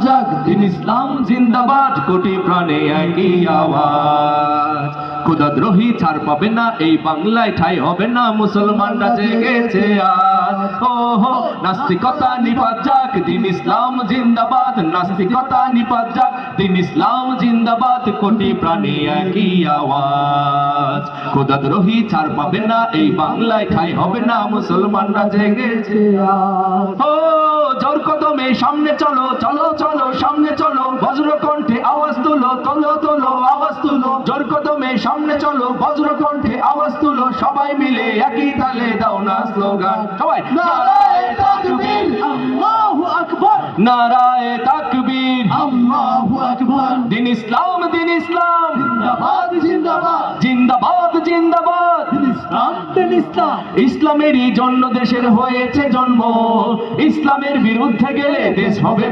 যাক, দিন ইসলাম জিন্দাবাদ, কোটি প্রাণে একই আওয়াজ। খোদাদ্রোহী ছাড় পাবে না, এই বাংলায় ঠাঁই হবে না, মুসলমানরা জেগেছে আজ। ও হো, নাস্তিকতা নিপাত যাক, দিন ইসলাম জিন্দাবাদ, নাস্তিকতা নিপাত যাক, দিন ইসলাম জিন্দাবাদ, কোটি প্রাণে একই আওয়াজ। খোদাদ্রোহী ছাড় পাবে না, এই বাংলায় ঠাঁই হবে না, মুসলমানরা জেগেছে আজ। ও জোর কদমে সামনে চলো, চলো চলো সামনে চলো, বজ্র কণ্ঠে আওয়াজ তুলো, তোলো তোলো আওয়াজ তুলো। জোর কদমে সামনে চলো, বজ্র কণ্ঠে আওয়াজ তুলো, সবাই মিলে একই তালে দাও না স্লোগান। সবাই নারায়ে তাকবীর, আল্লাহু আকবার, নারায়ে তাকবীর, আল্লাহু আকবার। দিন ইসলাম, দিন ইসলাম জিন্দাবাদ, জিন্দাবাদ, জিন্দাবাদ, জিন্দাবাদ, দিন ইসলাম, দিন ইসলাম। ইসলামেরই জন্য দেশের হয়েছে জন্ম, ইসলামের বিরুদ্ধে গেলে দেশ হবে